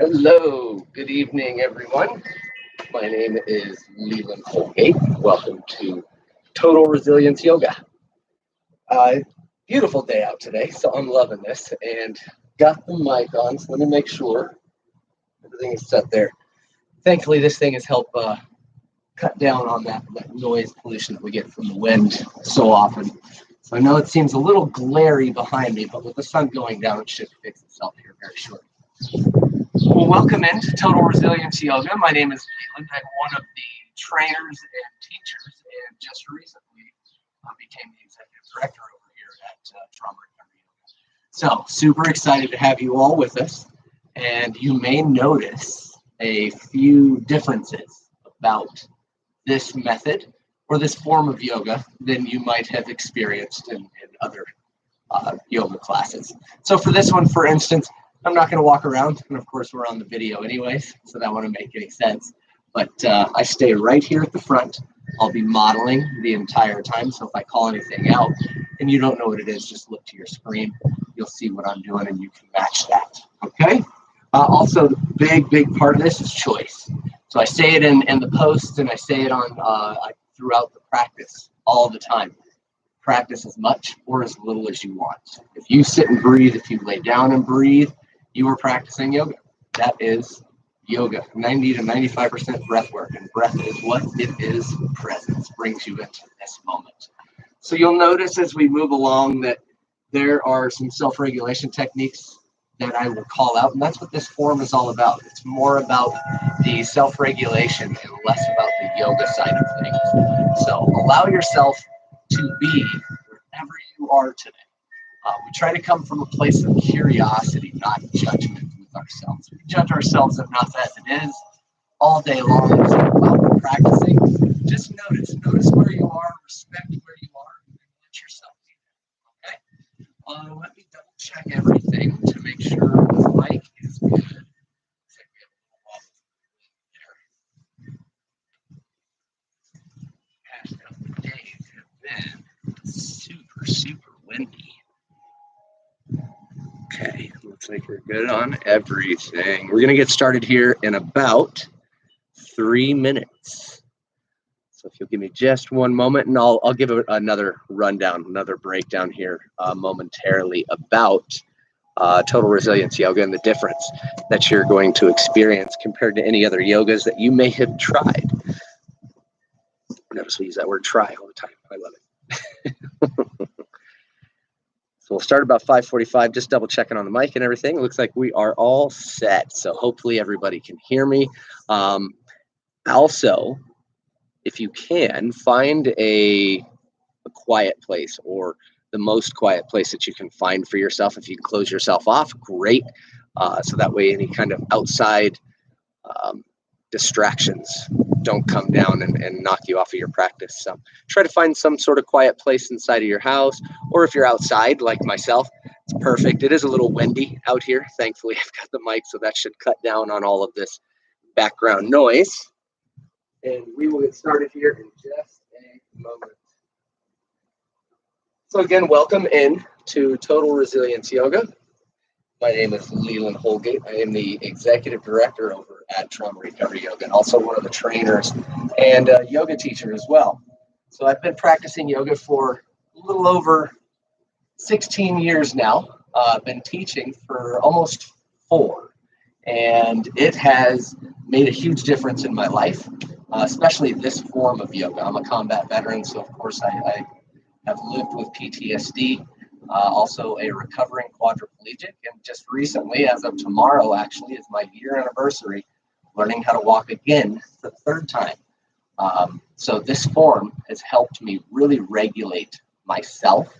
Hello, good evening, everyone. My name is Leland. Welcome to Total Resilience Yoga. Beautiful day out today, so I'm loving this and got the mic on, so let me make sure everything is set there. Thankfully, this thing has helped cut down on that noise pollution that we get from the wind so often. So I know it seems a little glary behind me, but with the sun going down, it should fix itself here very shortly. Well, welcome into Total Resilience Yoga. My name is Leland. I'm one of the trainers and teachers, and just recently became the executive director over here at Trauma Recovery Yoga. So, super excited to have you all with us, and you may notice a few differences about this method or this form of yoga than you might have experienced in other yoga classes. So for this one, for instance, I'm not going to walk around, and of course we're on the video anyways, so that wouldn't make any sense. But I stay right here at the front. I'll be modeling the entire time, so if I call anything out and you don't know what it is, just look to your screen. You'll see what I'm doing and you can match that, okay? Also, the big part of this is choice. So I say it in the posts, and I say it on throughout the practice all the time. Practice as much or as little as you want. If you sit and breathe, if you lay down and breathe, you are practicing yoga. That is yoga. 90 to 95% breath work, and breath is what? It is presence, brings you into this moment. So you'll notice as we move along that there are some self-regulation techniques that I will call out, and that's what this form is all about. It's more about the self-regulation and less about the yoga side of things. So allow yourself to be wherever you are today. We try to come from a place of curiosity, not judgment with ourselves. We judge ourselves enough as it is all day long. So while we're practicing, just notice where you are, respect where you are, and let yourself be there, okay? Let me double check everything to make sure the mic is good. Past couple of days have been super windy. Okay, looks like we're good on everything. We're gonna get started here in about 3 minutes. So if you'll give me just one moment, and I'll give another rundown, another breakdown here momentarily about Total Resilience Yoga and the difference that you're going to experience compared to any other yogas that you may have tried. Notice we use that word try all the time. I love it. So we'll start about 5:45, just double checking on the mic and everything. It looks like we are all set. So hopefully everybody can hear me. Also, if you can, find a quiet place, or the most quiet place that you can find for yourself. If you can close yourself off, great. So that way any kind of outside distractions don't come down and knock you off of your practice. So try to find some sort of quiet place inside of your house, or if you're outside like myself, it's perfect. It is a little windy out here. Thankfully, I've got the mic, so that should cut down on all of this background noise. And we will get started here in just a moment. So again, welcome in to Total Resilience Yoga. My name is Leland Holgate. I am the executive director over at Trauma Recovery Yoga, and also one of the trainers and yoga teacher as well. So I've been practicing yoga for a little over 16 years now. I've been teaching for almost 4, and it has made a huge difference in my life, especially this form of yoga. I'm a combat veteran, so of course I have lived with PTSD. Also a recovering quadriplegic, and just recently, as of tomorrow actually, is my year anniversary learning how to walk again for the 3rd time. So this form has helped me really regulate myself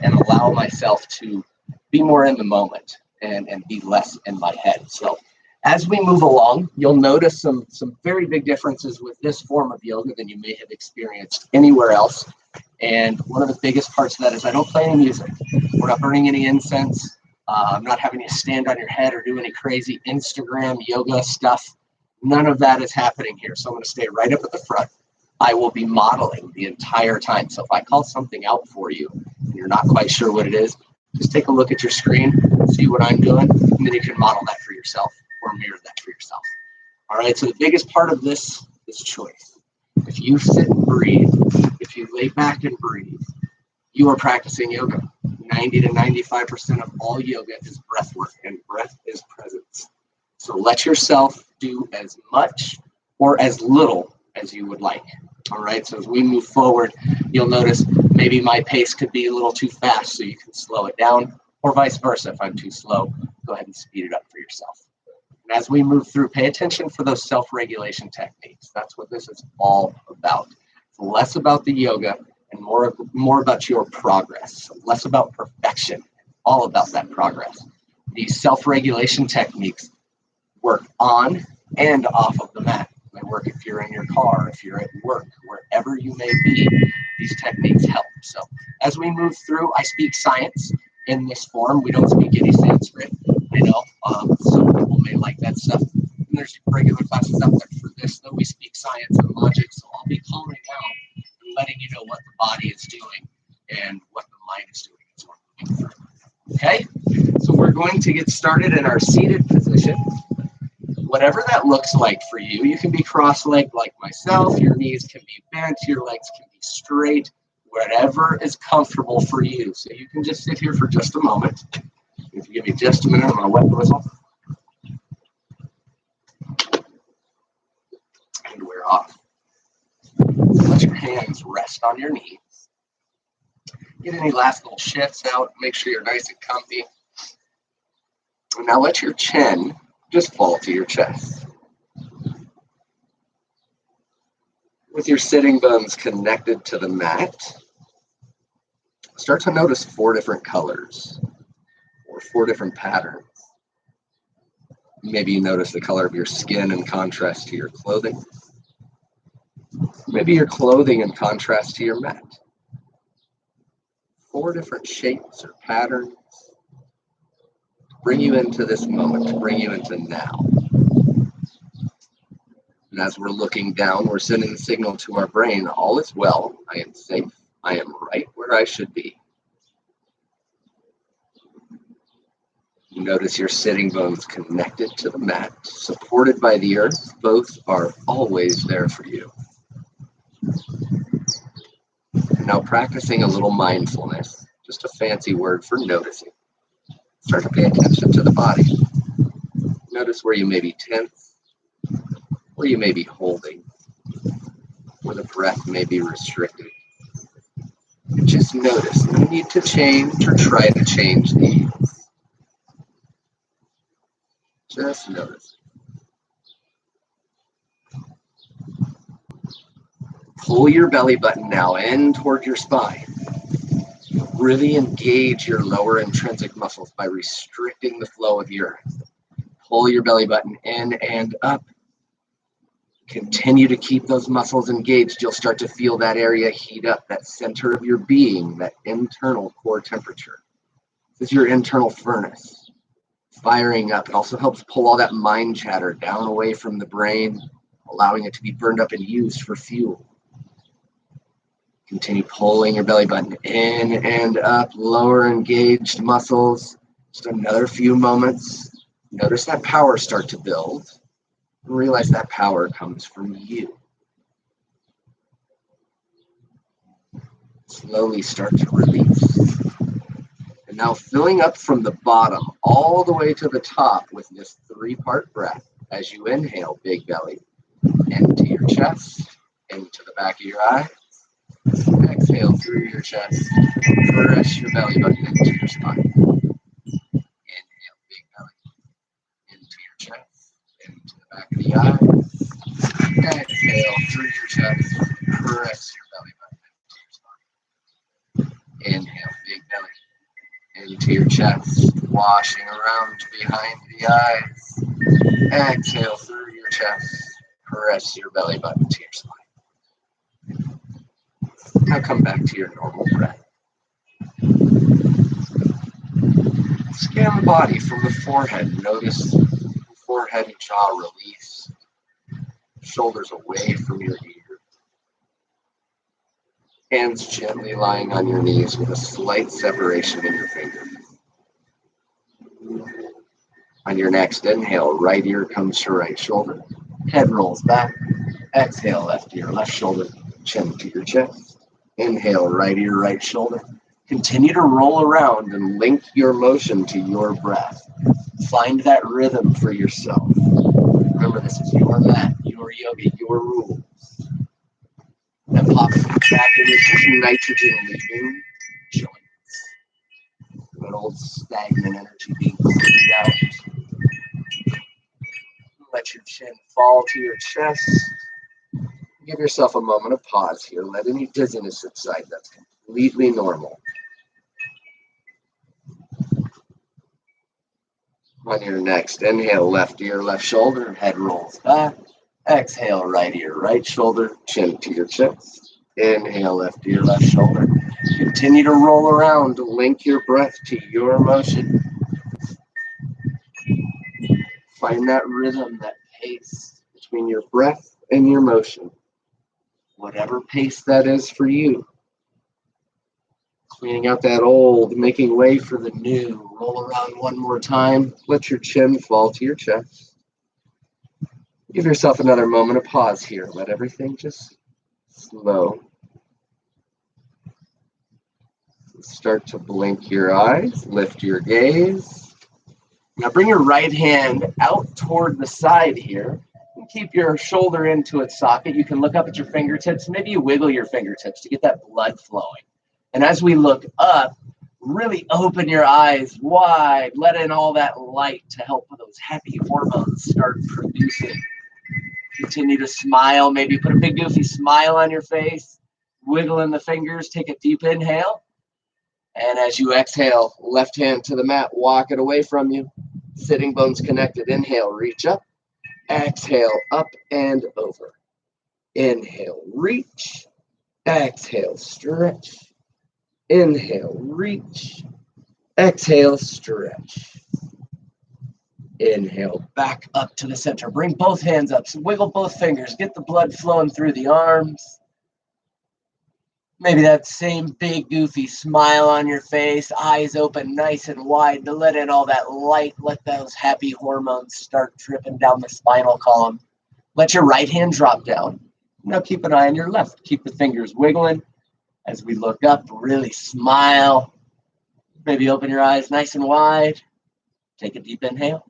and allow myself to be more in the moment and be less in my head. So as we move along, you'll notice some very big differences with this form of yoga than you may have experienced anywhere else. And one of the biggest parts of that is I don't play any music. We're not burning any incense. I'm not having you stand on your head or do any crazy Instagram yoga stuff. None of that is happening here. So I'm going to stay right up at the front. I will be modeling the entire time. So if I call something out for you and you're not quite sure what it is, just take a look at your screen, see what I'm doing, and then you can model that for yourself or mirror that for yourself. All right, so the biggest part of this is choice. If you sit and breathe, if you lay back and breathe, you are practicing yoga. 90 to 95% of all yoga is breath work, and breath is presence. So let yourself do as much or as little as you would like. All right, so as we move forward, you'll notice maybe my pace could be a little too fast, so you can slow it down, or vice versa. If I'm too slow, go ahead and speed it up for yourself. And as we move through, pay attention for those self-regulation techniques. That's what this is all about. It's less about the yoga and more about your progress, less about perfection, all about that progress. These self-regulation techniques work on and off of the mat. They work if you're in your car, if you're at work, wherever you may be, these techniques help. So as we move through, I speak science in this form. We don't speak any Sanskrit. I know some people may like that stuff. And there's regular classes out there for this, though we speak science and logic. So I'll be calling out and letting you know what the body is doing and what the mind is doing as we're moving through. Okay? So we're going to get started in our seated position. Whatever that looks like for you, you can be cross-legged like myself, your knees can be bent, your legs can be straight, whatever is comfortable for you. So you can just sit here for just a moment. If you give me just a minute, I'm going to wet the whistle. And we're off. Let your hands rest on your knees. Get any last little shifts out. Make sure you're nice and comfy. And now let your chin just fall to your chest. With your sitting bones connected to the mat, start to notice 4 different colors or 4 different patterns. Maybe you notice the color of your skin in contrast to your clothing. Maybe your clothing in contrast to your mat. 4 different shapes or patterns. Bring you into this moment, to bring you into now. And as we're looking down, we're sending the signal to our brain, all is well, I am safe, I am right where I should be. You notice your sitting bones connected to the mat, supported by the earth. Both are always there for you. And now practicing a little mindfulness, just a fancy word for noticing. Start to pay attention to the body. Notice where you may be tense, where you may be holding, where the breath may be restricted. And just notice, no need to change or try to change these. Just notice. Pull your belly button now in toward your spine. Really engage your lower intrinsic muscles by restricting the flow of the earth. Pull your belly button in and up. Continue to keep those muscles engaged. You'll start to feel that area heat up, that center of your being, that internal core temperature. This is your internal furnace, firing up. It also helps pull all that mind chatter down away from the brain, allowing it to be burned up and used for fuel. Continue pulling your belly button in and up, lower engaged muscles. Just another few moments. Notice that power start to build. And realize that power comes from you. Slowly start to release. And now filling up from the bottom all the way to the top with this 3-part breath. As you inhale, big belly, into your chest, into the back of your eye. Exhale through your chest. Press your belly button into your spine. Inhale, big belly, into your chest, into the back of the eye. Exhale through your chest. Press your belly button into your spine. Inhale, big belly, into your chest, washing around behind the eyes. Exhale through your chest. Press your belly button to your spine. Now come back to your normal breath. Scan the body from the forehead. Notice forehead and jaw release. Shoulders away from your ear. Hands gently lying on your knees with a slight separation in your fingers. On your next inhale, right ear comes to right shoulder. Head rolls back. Exhale, left ear, left shoulder, chin to your chest. Inhale, right ear, right shoulder. Continue to roll around and link your motion to your breath. Find that rhythm for yourself. Remember, this is your mat, your yoga, your rules. And pop back into some nitrogen leaving joints. That old stagnant energy being cleaned out. Let your chin fall to your chest. Give yourself a moment of pause here. Let any dizziness subside. That's completely normal. On your next inhale, left ear, left shoulder, head rolls back. Exhale, right ear, right shoulder, chin to your chest. Inhale, left ear, left shoulder. Continue to roll around to link your breath to your motion. Find that rhythm, that pace between your breath and your motion. Whatever pace that is for you. Cleaning out that old, making way for the new. Roll around one more time. Let your chin fall to your chest. Give yourself another moment of pause here. Let everything just slow. Start to blink your eyes. Lift your gaze. Now bring your right hand out toward the side here. And keep your shoulder into its socket. You can look up at your fingertips. Maybe you wiggle your fingertips to get that blood flowing. And as we look up, really open your eyes wide. Let in all that light to help those happy hormones start producing. Continue to smile. Maybe put a big goofy smile on your face. Wiggle in the fingers. Take a deep inhale. And as you exhale, left hand to the mat. Walk it away from you. Sitting bones connected. Inhale, reach up. Exhale, up and over. Inhale, reach. Exhale, stretch. Inhale, reach. Exhale, stretch. Inhale, back up to the center. Bring both hands up. So wiggle both fingers. Get the blood flowing through the arms. Maybe that same big, goofy smile on your face. Eyes open nice and wide to let in all that light. Let those happy hormones start dripping down the spinal column. Let your right hand drop down. Now keep an eye on your left. Keep the fingers wiggling. As we look up, really smile. Maybe open your eyes nice and wide. Take a deep inhale.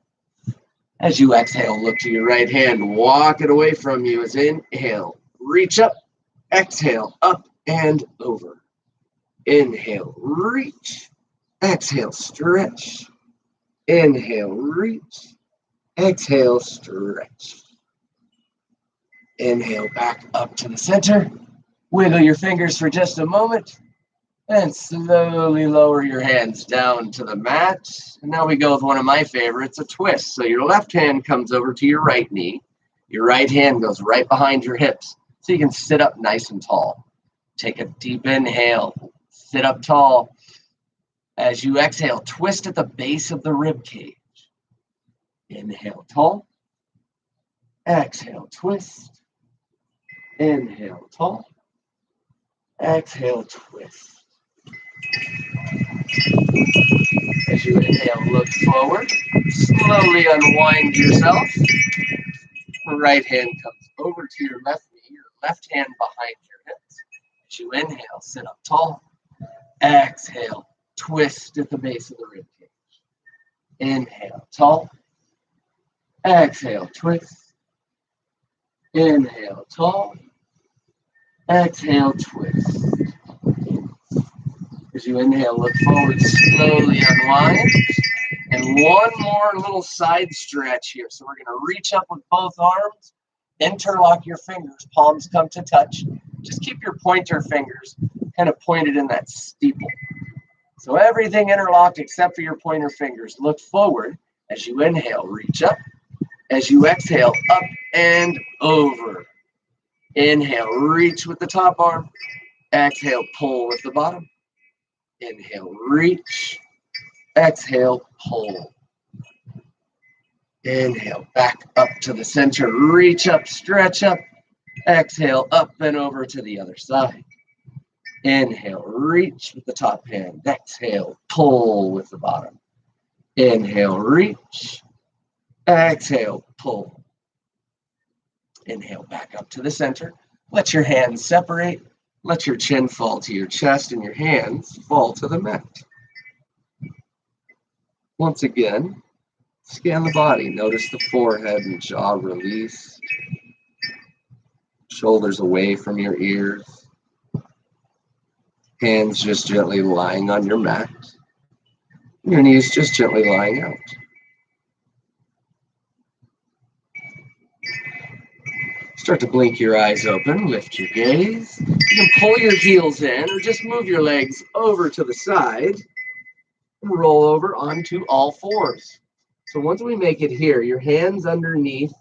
As you exhale, look to your right hand. Walk it away from you as inhale. Reach up. Exhale, up and over. Inhale, reach. Exhale, stretch. Inhale, reach. Exhale, stretch. Inhale, back up to the center. Wiggle your fingers for just a moment. And slowly lower your hands down to the mat. And now we go with one of my favorites, a twist. So your left hand comes over to your right knee. Your right hand goes right behind your hips. So you can sit up nice and tall. Take a deep inhale. Sit up tall. As you exhale, twist at the base of the rib cage. Inhale, tall. Exhale, twist. Inhale, tall. Exhale, twist. As you inhale, look forward. Slowly unwind yourself. The right hand comes over to your left knee, your left hand behind your hips. As you inhale, sit up tall. Exhale, twist at the base of the rib cage. Inhale, tall. Exhale, twist. Inhale, tall. Exhale, twist. As you inhale, look forward, slowly unwind. And one more little side stretch here. So we're going to reach up with both arms, interlock your fingers, palms come to touch. Just keep your pointer fingers kind of pointed in that steeple. So everything interlocked except for your pointer fingers. Look forward. As you inhale, reach up. As you exhale, up and over. Inhale, reach with the top arm. Exhale, pull with the bottom. Inhale, reach. Exhale, pull. Inhale, back up to the center. Reach up, stretch up. Exhale, up and over to the other side. Inhale, reach with the top hand. Exhale, pull with the bottom. Inhale, reach. Exhale, pull. Inhale back up to the center. Let your hands separate. Let your chin fall to your chest and your hands fall to the mat. Once again, scan the body. Notice the forehead and jaw release. Shoulders away from your ears. Hands just gently lying on your mat. Your knees just gently lying out. Start to blink your eyes open, lift your gaze. You can pull your heels in or just move your legs over to the side and roll over onto all fours. So once we make it here, your hands underneath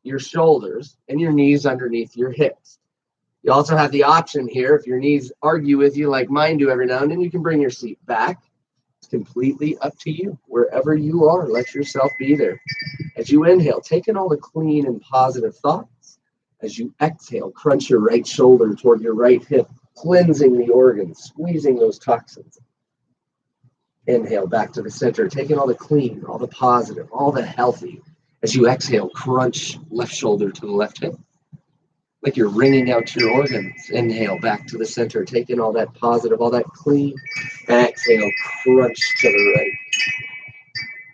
your shoulders and your knees underneath your hips. You also have the option here, if your knees argue with you like mine do every now and then, you can bring your seat back. It's completely up to you. Wherever you are, let yourself be there. As you inhale, take in all the clean and positive thoughts. As you exhale, crunch your right shoulder toward your right hip, cleansing the organs, squeezing those toxins. Inhale back to the center, taking all the clean, all the positive, all the healthy. As you exhale, crunch left shoulder to the left hip, like you're wringing out your organs. Inhale back to the center, taking all that positive, all that clean. Exhale, crunch to the right.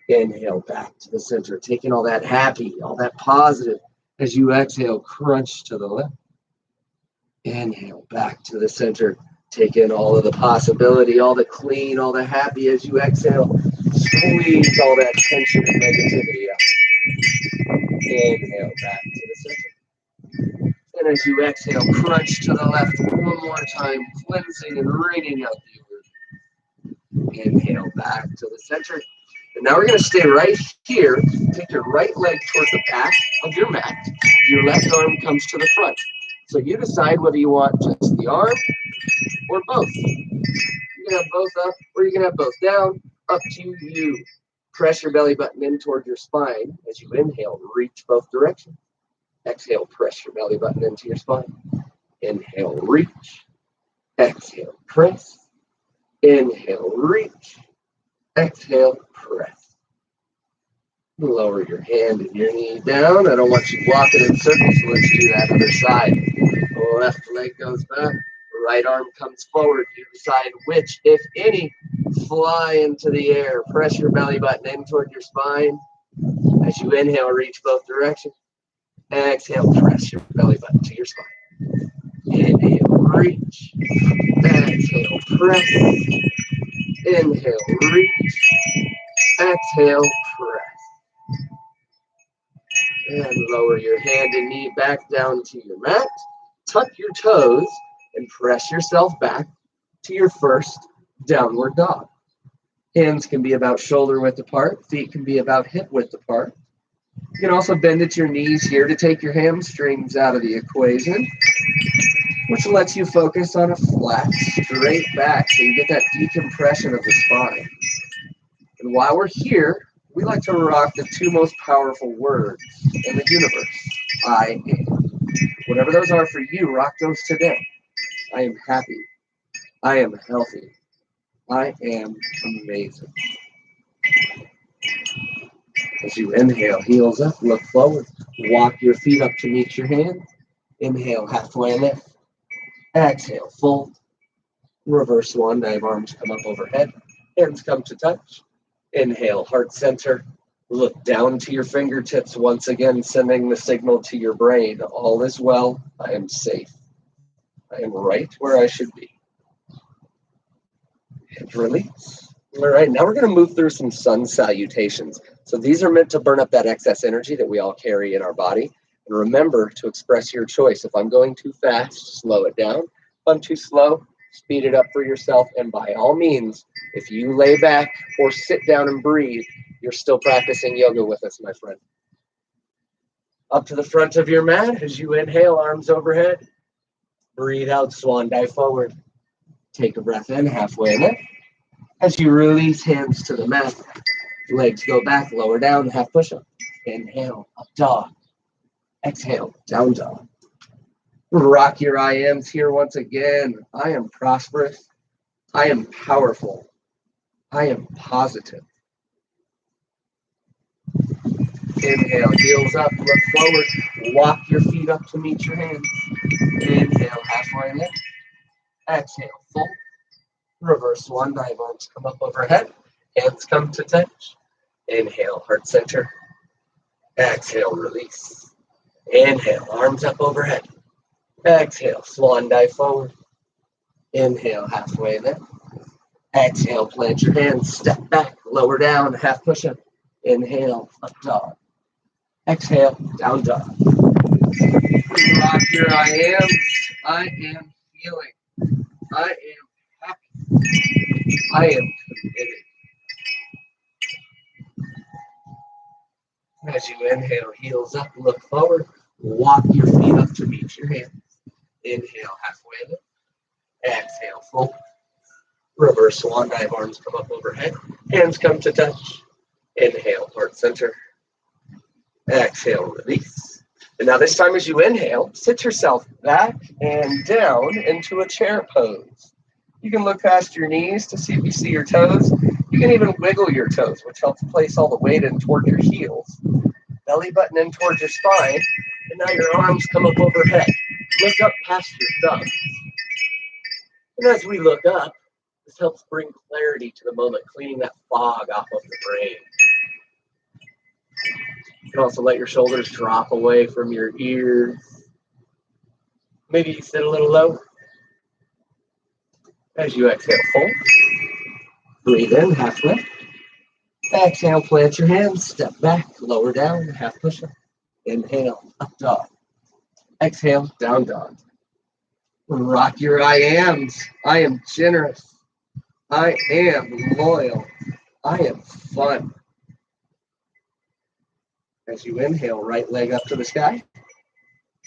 Inhale back to the center, taking all that happy, all that positive. As you exhale, crunch to the left. Inhale back to the center. Take in all of the possibility, all the clean, all the happy. As you exhale, squeeze all that tension and negativity out. Inhale back to the center. And as you exhale, crunch to the left one more time, cleansing and wringing out the organ. Inhale back to the center. And now we're going to stay right here. Take your right leg towards the back of your mat. Your left arm comes to the front. So you decide whether you want just the arm or both. You can have both up or you can have both down. Up to you. Press your belly button in toward your spine. As you inhale, reach both directions. Exhale, press your belly button into your spine. Inhale, reach. Exhale, press. Inhale, reach. Exhale, press. Lower your hand and your knee down. I don't want you walking in circles, so let's do that other side. Left leg goes back. Right arm comes forward. You decide which, if any, fly into the air. Press your belly button in toward your spine. As you inhale, reach both directions. Exhale, press your belly button to your spine. Inhale, reach. Exhale, press. Inhale, reach. Exhale, press. And lower your hand and knee back down to your mat. Tuck your toes and press yourself back to your first downward dog. Hands can be about shoulder width apart. Feet can be about hip width apart. You can also bend at your knees here to take your hamstrings out of the equation, which lets you focus on a flat, straight back so you get that decompression of the spine. And while we're here, we like to rock the two most powerful words in the universe. I am. Whatever those are for you, rock those today. I am happy. I am healthy. I am amazing. As you inhale, heels up, look forward. Walk your feet up to meet your hands. Inhale, halfway lift. Exhale, fold. Reverse one, dive arms come up overhead. Hands come to touch. Inhale, heart center. Look down to your fingertips once again, sending the signal to your brain. All is well. I am safe. I am right where I should be. And release. All right, now we're going to move through some sun salutations. So these are meant to burn up that excess energy that we all carry in our body. And remember to express your choice. If I'm going too fast, slow it down. If I'm too slow, speed it up for yourself. And by all means, if you lay back or sit down and breathe, you're still practicing yoga with us, my friend. Up to the front of your mat as you inhale, arms overhead. Breathe out, swan dive forward. Take a breath in, halfway lift. As you release, hands to the mat. Legs go back, lower down, half push-up. Inhale, up dog. Exhale, down dog. Rock your I ams here once again. I am prosperous. I am powerful. I am positive. Inhale, heels up, look forward. Walk your feet up to meet your hands. Inhale, halfway lift. Exhale, fold. Reverse swan dive, arms come up overhead. Hands come to touch. Inhale, heart center. Exhale, release. Inhale, arms up overhead. Exhale, swan dive forward. Inhale, halfway lift. Exhale, plant your hands, step back, lower down, half push-up. Inhale, up dog. Exhale, down dog. Rock your I am. I am healing. I am happy. I am committed. As you inhale, heels up, look forward. Walk your feet up to meet your hands. Inhale, halfway lift. Exhale, fold. Reverse swan dive, arms come up overhead. Hands come to touch. Inhale, heart center. Exhale, release. And now this time as you inhale, sit yourself back and down into a chair pose. You can look past your knees to see if you see your toes. You can even wiggle your toes, which helps place all the weight in toward your heels. Belly button in towards your spine. And now your arms come up overhead. Look up past your thumbs. And as we look up, this helps bring clarity to the moment, cleaning that fog off of the brain. You can also let your shoulders drop away from your ears. Maybe you sit a little lower. As you exhale, fold. Breathe in, half lift. Exhale, plant your hands, step back, lower down, half push-up. Inhale, up dog. Exhale, down dog. Rock your I ams. I am generous. I am loyal. I am fun. As you inhale, right leg up to the sky.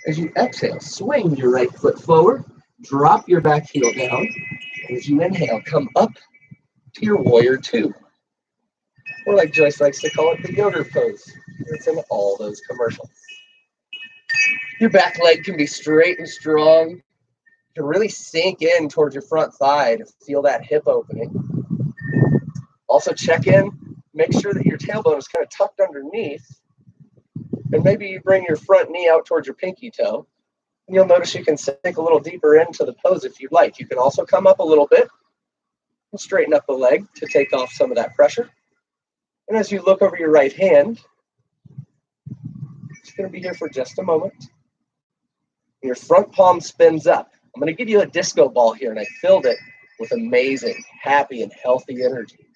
As you exhale, swing your right foot forward. Drop your back heel down. As you inhale, come up to your warrior two. Or like Joyce likes to call it, the yoga pose. It's in all those commercials. Your back leg can be straight and strong. You can really sink in towards your front thigh to feel that hip opening. Also check in, make sure that your tailbone is kind of tucked underneath. And maybe you bring your front knee out towards your pinky toe. And you'll notice you can sink a little deeper into the pose if you'd like. You can also come up a little bit and straighten up the leg to take off some of that pressure. And as you look over your right hand, it's going to be here for just a moment. Your front palm spins up. I'm going to give you a disco ball here, and I filled it with amazing, happy, and healthy energy.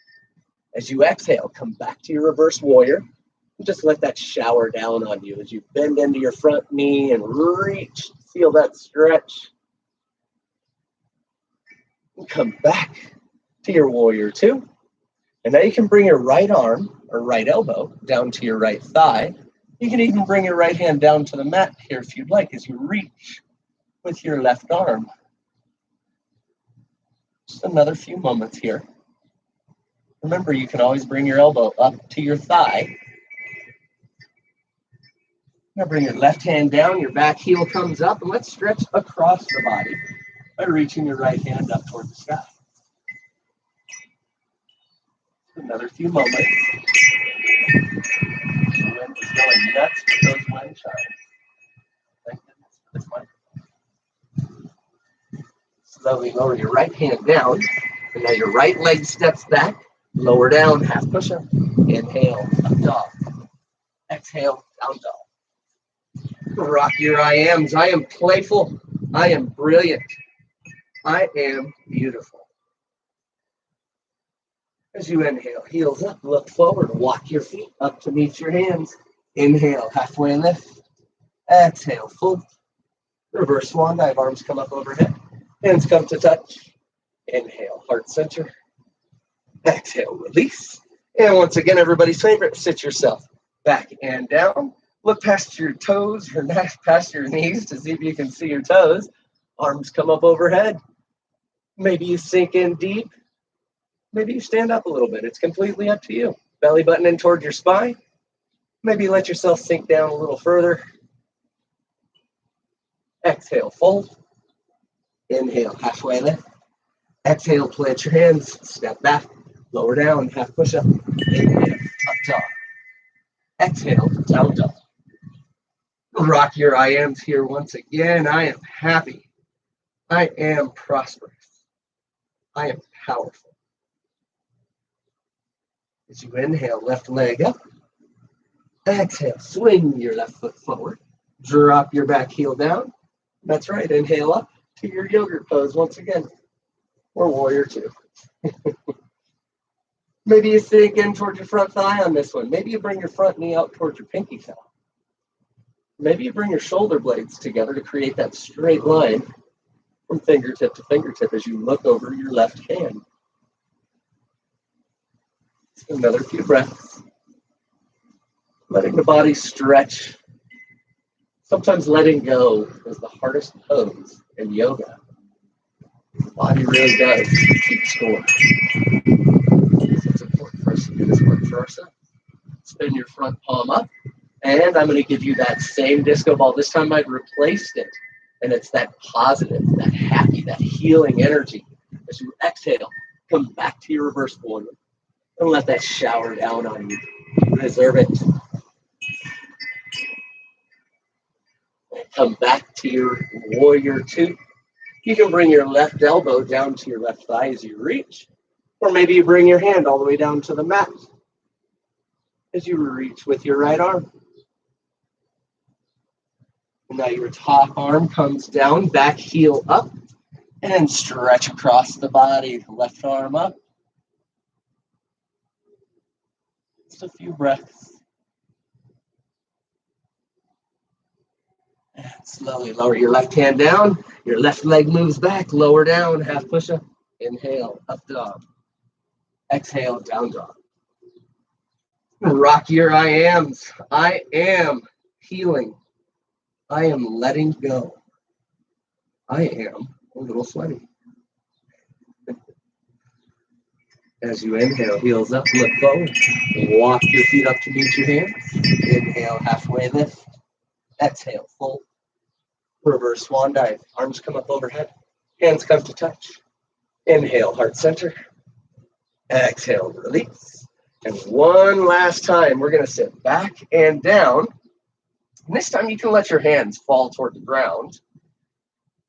As you exhale, come back to your reverse warrior. And just let that shower down on you as you bend into your front knee and reach. Feel that stretch. And come back to your warrior two. And now you can bring your right arm or right elbow down to your right thigh. You can even bring your right hand down to the mat here if you'd like as you reach with your left arm. Just another few moments here. Remember, you can always bring your elbow up to your thigh. Now bring your left hand down, your back heel comes up, and let's stretch across the body by reaching your right hand up toward the sky. Another few moments. The wind is going nuts with those wind chimes. Thank goodness for this one. Slowly lower your right hand down, and now your right leg steps back. Lower down, half push-up. Inhale, up dog. Exhale, down dog. Rock your I ams. I am playful. I am brilliant. I am beautiful. As you inhale, heels up, look forward, walk your feet up to meet your hands. Inhale, halfway lift. Exhale, fold. Reverse swan dive, arms come up overhead. Hands come to touch. Inhale, heart center. Exhale, release. And once again, everybody's favorite, sit yourself back and down. Look past your toes or past your knees to see if you can see your toes. Arms come up overhead. Maybe you sink in deep. Maybe you stand up a little bit. It's completely up to you. Belly button in toward your spine. Maybe let yourself sink down a little further. Exhale, fold. Inhale, halfway lift. Exhale, plant your hands. Step back. Lower down, half push-up. Inhale, up dog. Exhale, down dog. Rock your I ams here once again. I am happy. I am prosperous. I am powerful. As you inhale, left leg up. Exhale, swing your left foot forward. Drop your back heel down. That's right, inhale up to your yogurt pose once again, or warrior two. Maybe you sink in towards your front thigh on this one. Maybe you bring your front knee out towards your pinky toe. Maybe you bring your shoulder blades together to create that straight line from fingertip to fingertip as you look over your left hand. Another few breaths. Letting the body stretch. Sometimes letting go is the hardest pose in yoga. The body really does keep score. So it's important for us to do this work for ourselves. Spin your front palm up. And I'm going to give you that same disco ball. This time I've replaced it. And it's that positive, that happy, that healing energy. As you exhale, come back to your reverse warrior. And let that shower down on you. You deserve it. And come back to your warrior two. You can bring your left elbow down to your left thigh as you reach. Or maybe you bring your hand all the way down to the mat as you reach with your right arm. And now your top arm comes down, back heel up, and stretch across the body. Left arm up. Just a few breaths. And slowly lower your left hand down. Your left leg moves back, lower down, half push-up. Inhale, up dog. Exhale, down dog. Rock your I ams. I am healing. I am letting go. I am a little sweaty. As you inhale, heels up, look forward. Walk your feet up to meet your hands. Inhale, halfway lift. Exhale, fold. Reverse swan dive. Arms come up overhead. Hands come to touch. Inhale, heart center. Exhale, release. And one last time, we're going to sit back and down. And this time you can let your hands fall toward the ground.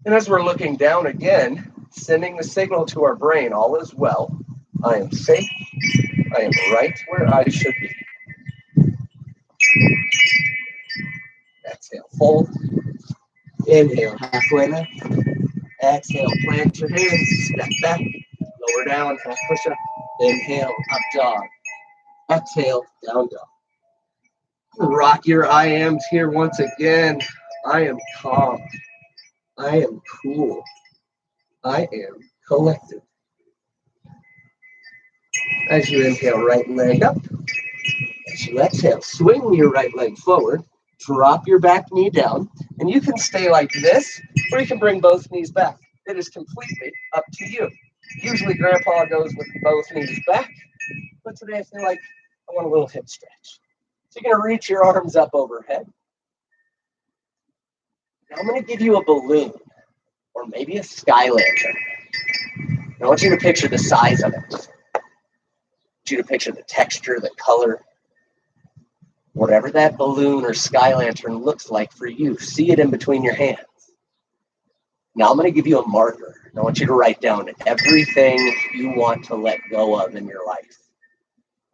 And as we're looking down again, sending the signal to our brain, all is well. I am safe. I am right where I should be. Exhale, fold. Inhale, halfway lift. Exhale, plant your hands, step back, lower down, half push up. Inhale, up dog. Exhale, down dog. Rock your I ams here once again. I am calm. I am cool. I am collected. As you inhale, right leg up. As you exhale, swing your right leg forward. Drop your back knee down. And you can stay like this, or you can bring both knees back. It is completely up to you. Usually Grandpa goes with both knees back. But today I feel like I want a little hip stretch. So you're going to reach your arms up overhead. Now I'm going to give you a balloon or maybe a sky lantern. I want you to picture the size of it. I want you to picture the texture, the color, whatever that balloon or sky lantern looks like for you. See it in between your hands. Now I'm going to give you a marker. I want you to write down everything you want to let go of in your life.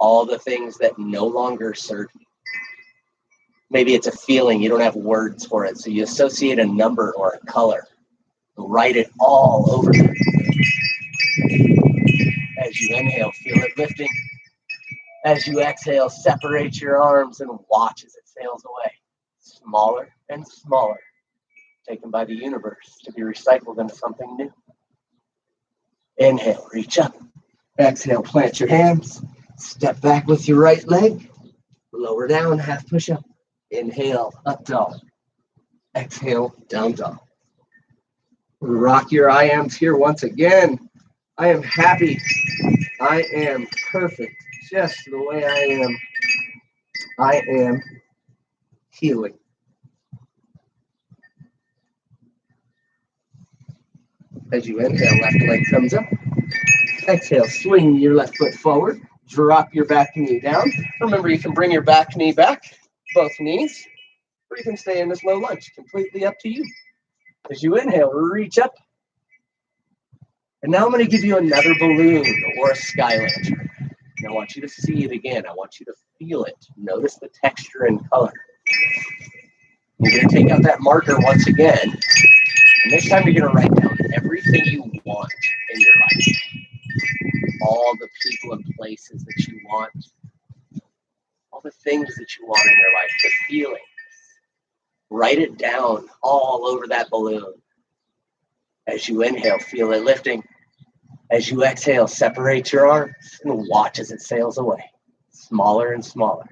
All the things that no longer serve you. Maybe it's a feeling, you don't have words for it, so you associate a number or a color. Write it all over you. As you inhale, feel it lifting. As you exhale, separate your arms and watch as it sails away. Smaller and smaller, taken by the universe to be recycled into something new. Inhale, reach up. Exhale, plant your hands. Step back with your right leg. Lower down, half push up. Inhale, up dog. Exhale, down dog. Rock your I ams here once again. I am happy. I am perfect, just the way I am. I am healing. As you inhale, left leg comes up. Exhale, swing your left foot forward. Drop your back knee down. Remember, you can bring your back knee back both knees, or you can stay in this low lunge, completely up to you. As you inhale, reach up. And now I'm going to give you another balloon or a sky lantern. And I want you to see it again. I want you to feel it. Notice the texture and color. You're going to take out that marker once again. And this time you're going to write down everything you want in your life. All the people and places that you want. All the things that you want in your life. The feelings. Write it down all over that balloon. As you inhale, feel it lifting. As you exhale, separate your arms and watch as it sails away. Smaller and smaller.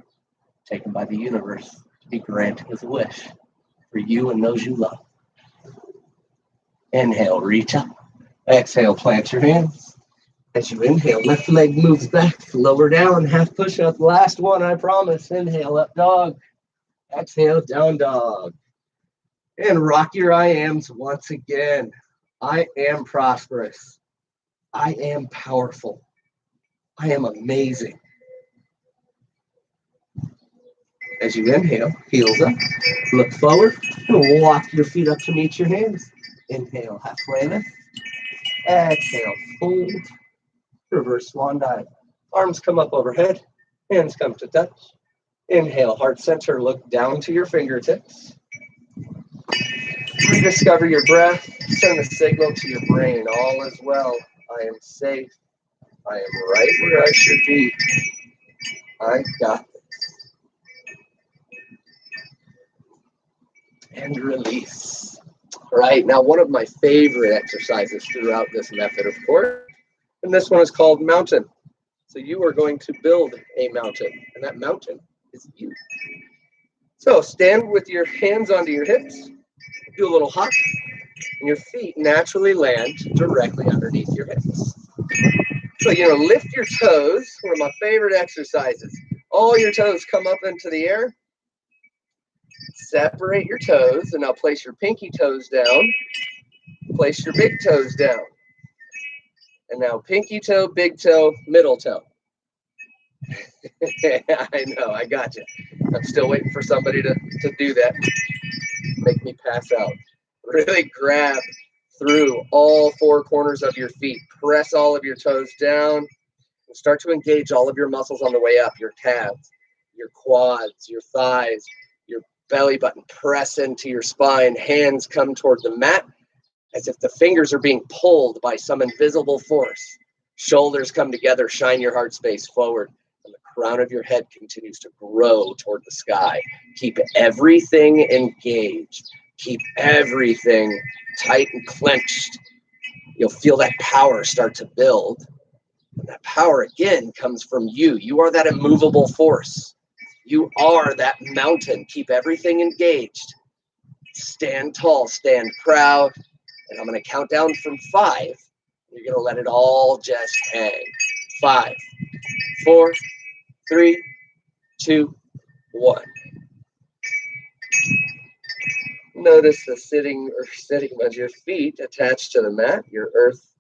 Taken by the universe to be granted as a wish for you and those you love. Inhale, reach up. Exhale, plant your hands. As you inhale, left leg moves back, lower down, half push up. Last one, I promise. Inhale, up dog. Exhale, down dog. And rock your I ams once again. I am prosperous. I am powerful. I am amazing. As you inhale, heels up, look forward, and walk your feet up to meet your hands. Inhale, halfway lift. Exhale, fold. Reverse swan dive. Arms come up overhead, hands come to touch. Inhale, heart center, look down to your fingertips. Rediscover your breath. Send a signal to your brain. All is well. I am safe. I am right where I should be. I got this. And release. All right, now one of my favorite exercises throughout this method, of course, and this one is called mountain. So you are going to build a mountain, and that mountain is you. So stand with your hands onto your hips, do a little hop, and your feet naturally land directly underneath your hips. So, lift your toes, one of my favorite exercises. All your toes come up into the air. Separate your toes, and now place your pinky toes down. Place your big toes down. And now pinky toe, big toe, middle toe. I know, I got you. I'm still waiting for somebody to do that. Make me pass out. Really grab through all four corners of your feet. Press all of your toes down and start to engage all of your muscles on the way up. Your calves, your quads, your thighs, your belly button. Press into your spine. Hands come toward the mat as if the fingers are being pulled by some invisible force. Shoulders come together. Shine your heart space forward. And the crown of your head continues to grow toward the sky. Keep everything engaged. Keep everything tight and clenched. You'll feel that power start to build. And that power, again, comes from you. You are that immovable force. You are that mountain. Keep everything engaged. Stand tall, stand proud. And I'm going to count down from 5. You're going to let it all just hang. 5, 4, 3, 2, 1. Notice the sitting of your feet attached to the mat, your earth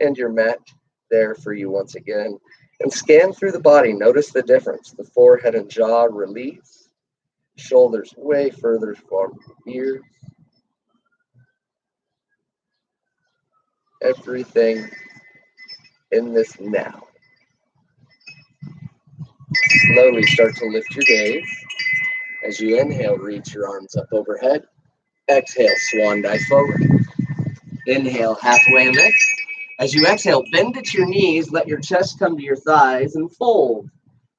and your mat there for you once again. And scan through the body. Notice the difference. The forehead and jaw release. Shoulders way further from ears. Everything in this now. Slowly start to lift your gaze. As you inhale, reach your arms up overhead. Exhale, swan dive forward. Inhale, halfway lift. As you exhale, bend at your knees, let your chest come to your thighs and fold.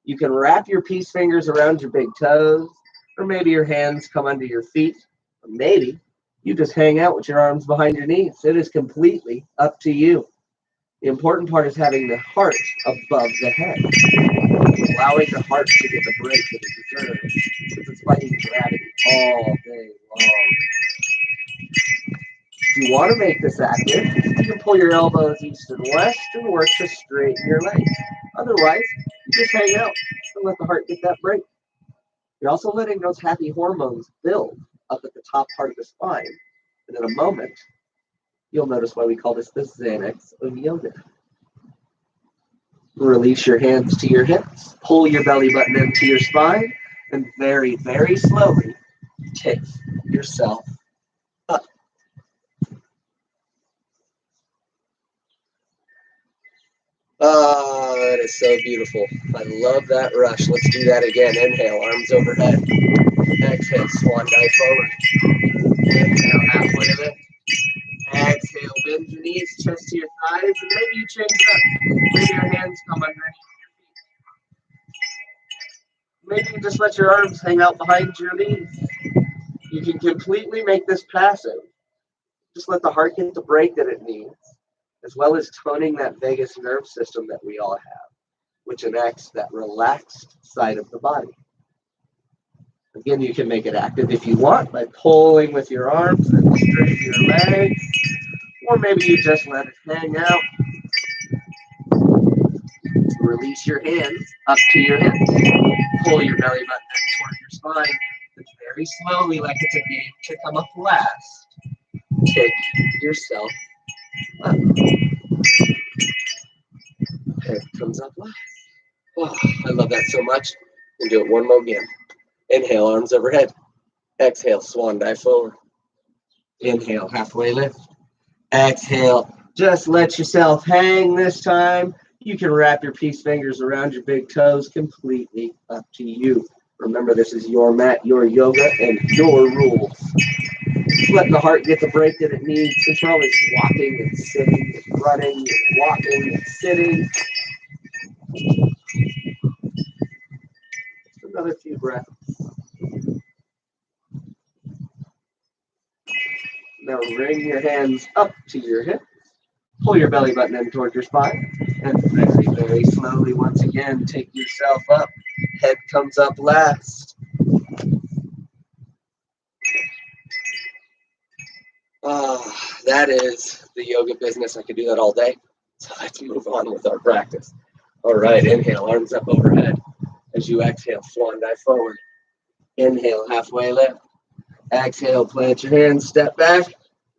You can wrap your peace fingers around your big toes, or maybe your hands come under your feet, or maybe you just hang out with your arms behind your knees. It is completely up to you. The important part is having the heart above the head, allowing the heart to get the break that it deserves, since it's fighting gravity all day long. If you want to make this active, you can pull your elbows east and west and work to straighten your legs. Otherwise, you just hang out and let the heart get that break. You're also letting those happy hormones build up at the top part of the spine. And in a moment, you'll notice why we call this the Xanax of yoga. Release your hands to your hips. Pull your belly button into your spine. And very, very slowly take yourself up. Oh, that is so beautiful. I love that rush. Let's do that again. Inhale, arms overhead. Exhale, swan dive forward. Inhale, halfway lift. Exhale, bend your knees, chest to your thighs, and maybe you change it up. Maybe your hands come underneath your feet. Maybe you just let your arms hang out behind your knees. You can completely make this passive. Just let the heart get the break that it needs, as well as toning that vagus nerve system that we all have, which enacts that relaxed side of the body. Again, you can make it active if you want by pulling with your arms and straighten your legs, or maybe you just let it hang out. Release your hands up to your hips. Pull your belly button toward your spine. And very slowly, like it's a game to come up last, take yourself up. Head comes up last. Oh, I love that so much. And do it one more again. Inhale, arms overhead. Exhale, swan dive forward. Inhale, halfway lift. Exhale, just let yourself hang this time. You can wrap your peace fingers around your big toes, completely up to you. Remember, this is your mat, your yoga, and your rules. Just let the heart get the break that it needs. Control is walking and sitting and running and walking and sitting. Just another few breaths. Now bring your hands up to your hips. Pull your belly button in toward your spine. And very, very slowly, once again, take yourself up. Head comes up last. That is the yoga business. I could do that all day. So let's move on with our practice. All right, inhale, arms up overhead. As you exhale, swan dive forward. Inhale, halfway lift. Exhale, plant your hands, step back,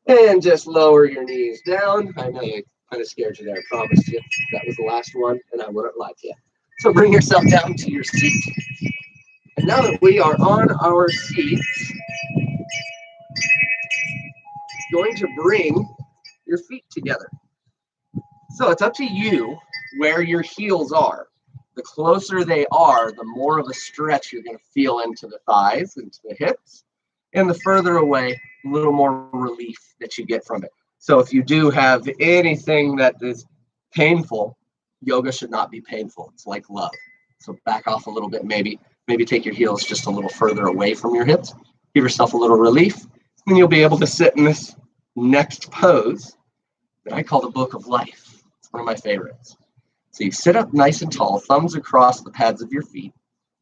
and just lower your knees down. I know you kind of scared you there, I promised you. That was the last one, and I wouldn't lie to you. So bring yourself down to your seat. And now that we are on our seats, going to bring your feet together. So it's up to you where your heels are. The closer they are, the more of a stretch you're going to feel into the thighs, into the hips. And the further away, a little more relief that you get from it. So if you do have anything that is painful, yoga should not be painful. It's like love. So back off a little bit, maybe take your heels just a little further away from your hips. Give yourself a little relief, and you'll be able to sit in this next pose that I call the book of life. It's one of my favorites. So you sit up nice and tall, thumbs across the pads of your feet.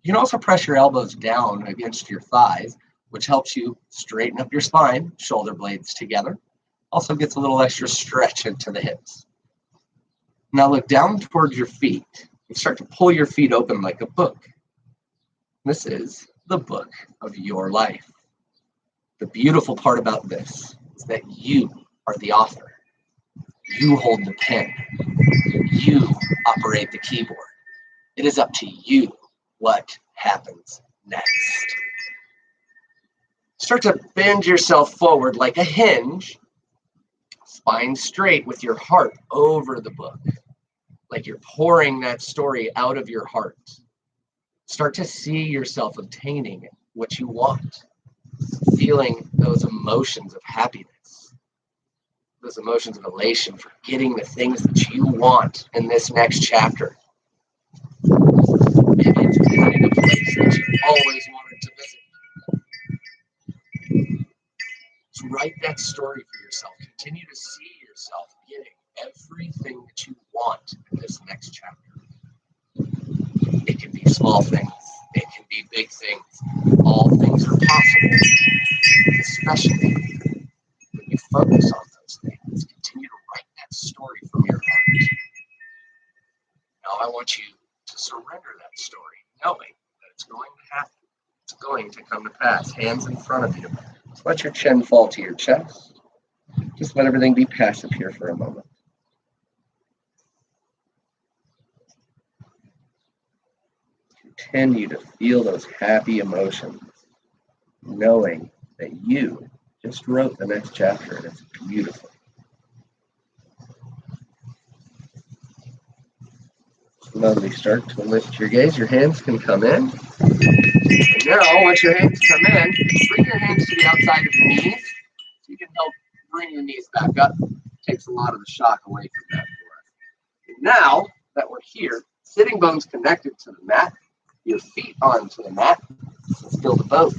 You can also press your elbows down against your thighs, which helps you straighten up your spine, shoulder blades together. Also gets a little extra stretch into the hips. Now look down towards your feet and start to pull your feet open like a book. This is the book of your life. The beautiful part about this is that you are the author. You hold the pen. You operate the keyboard. It is up to you what happens next. Start to bend yourself forward like a hinge, spine straight with your heart over the book, like you're pouring that story out of your heart. Start to see yourself obtaining what you want, feeling those emotions of happiness, those emotions of elation for getting the things that you want in this next chapter. Maybe it's visiting a place that you always wanted to visit. So write that story for yourself. Continue to see yourself getting everything that you want in this next chapter. It can be small things. It can be big things. All things are possible, especially when you focus on those things. Continue to write that story from your heart. Now I want you to surrender that story, knowing that it's going to happen. It's going to come to pass. Hands in front of you. Just let your chin fall to your chest. Just let everything be passive here for a moment. Continue to feel those happy emotions, knowing that you just wrote the next chapter, and it's beautiful. Slowly start to lift your gaze. Your hands can come in. And now, once your hands come in, bring your hands to the outside of your knees so you can help bring your knees back up. It takes a lot of the shock away from that for us. And now that we're here, sitting bones connected to the mat, your feet onto the mat. Let's build a boat.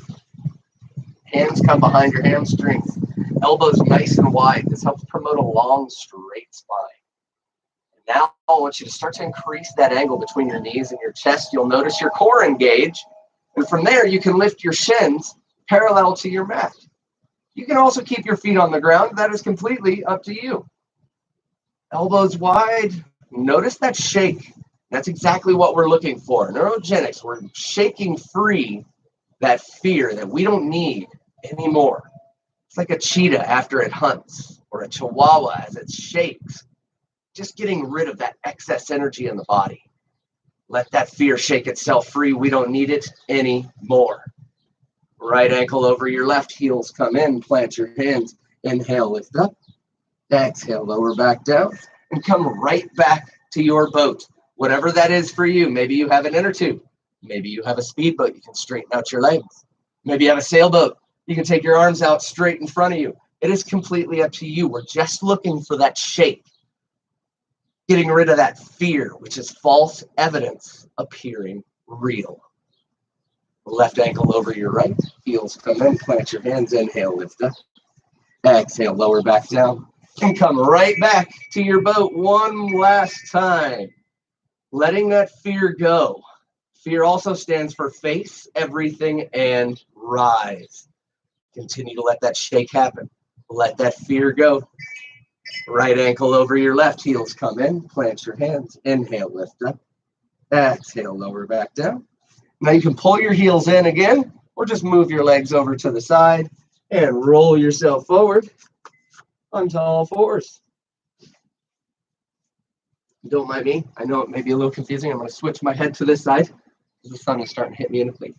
Hands come behind your hamstrings. Elbows nice and wide. This helps promote a long, straight spine. And now I want you to start to increase that angle between your knees and your chest. You'll notice your core engage. And from there, you can lift your shins parallel to your mat. You can also keep your feet on the ground. That is completely up to you. Elbows wide. Notice that shake. That's exactly what we're looking for. Neurogenics, we're shaking free that fear that we don't need anymore. It's like a cheetah after it hunts, or a chihuahua as it shakes. Just getting rid of that excess energy in the body. Let that fear shake itself free. We don't need it anymore. Right ankle over your left, heels come in, plant your hands. Inhale, lift up. Exhale, lower back down. And come right back to your boat. Whatever that is for you. Maybe you have an inner tube. Maybe you have a speedboat. You can straighten out your legs. Maybe you have a sailboat. You can take your arms out straight in front of you. It is completely up to you. We're just looking for that shake. Getting rid of that fear, which is false evidence appearing real. Left ankle over your right. Heels come in. Plant your hands. Inhale, lift up. Exhale, lower back down. And come right back to your boat one last time. Letting that fear go. Fear also stands for face everything and rise. Continue to let that shake happen. Let that fear go. Right ankle over your left, heels come in, plant your hands, inhale, lift up. Exhale, lower back down. Now you can pull your heels in again, or just move your legs over to the side and roll yourself forward onto all fours. Don't mind me. I know it may be a little confusing. I'm going to switch my head to this side because the sun is starting to hit me in the face.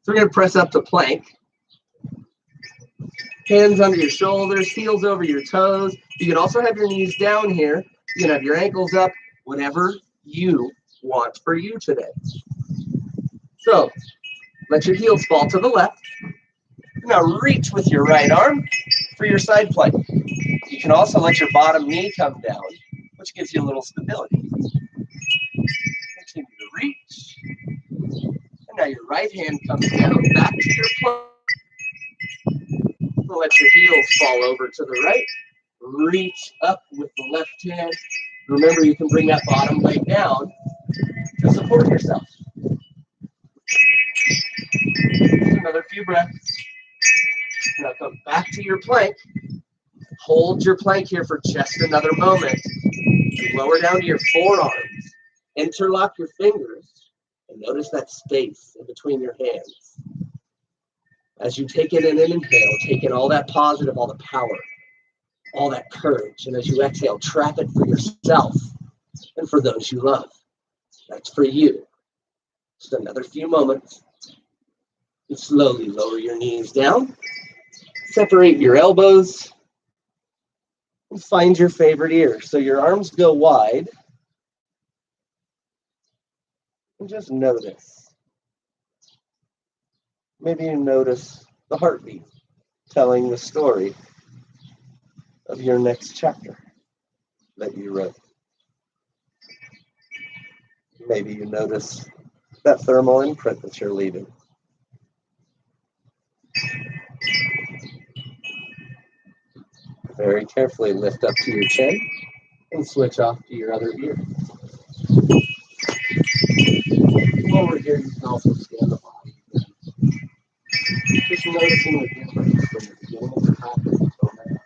So we're going to press up to plank. Hands under your shoulders, heels over your toes. You can also have your knees down here. You can have your ankles up, whatever you want for you today. So let your heels fall to the left. Now reach with your right arm for your side plank. You can also let your bottom knee come down, which gives you a little stability. Continue to reach. And now your right hand comes down back to your plank. Let your heels fall over to the right. Reach up with the left hand. Remember, you can bring that bottom leg down to support yourself. Another few breaths. Now come back to your plank. Hold your plank here for just another moment. Lower down to your forearms. Interlock your fingers. And notice that space in between your hands. As you take in an inhale, take in all that positive, all the power, all that courage. And as you exhale, trap it for yourself and for those you love. That's for you. Just another few moments. And slowly lower your knees down. Separate your elbows. And find your favorite ear. So your arms go wide. And just notice. Maybe you notice the heartbeat telling the story of your next chapter that you wrote. Maybe you notice that thermal imprint that you're leaving. Very carefully lift up to your chin and switch off to your other ear. Over here, you can also scan the body. Just noticing the difference from the beginning of the practice until now.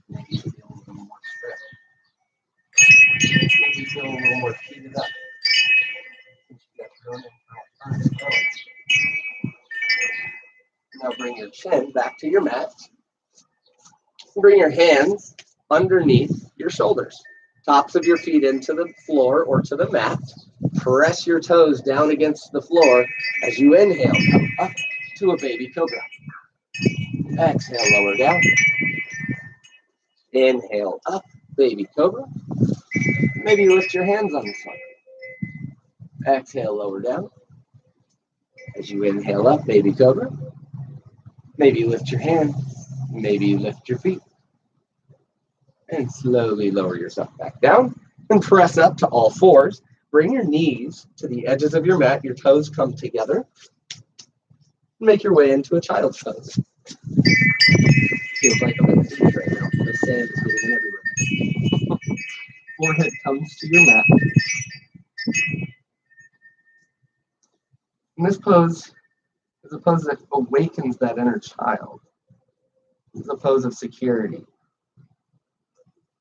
Maybe you feel a little more stressed. Maybe you feel a little more heated up. Now bring your chin back to your mat. Bring your hands underneath your shoulders. Tops of your feet into the floor or to the mat. Press your toes down against the floor as you inhale, come up to a baby cobra. Exhale, lower down. Inhale, up, baby cobra. Maybe lift your hands on the side. Exhale, lower down. As you inhale up, baby cobra. Maybe lift your hands. Maybe lift your feet. And slowly lower yourself back down. And press up to all fours. Bring your knees to the edges of your mat. Your toes come together. Make your way into a child's pose. Feels like I'm in the beach right now. The sand is getting everywhere. Forehead comes to your mat. And this pose is a pose that awakens that inner child. It's a pose of security.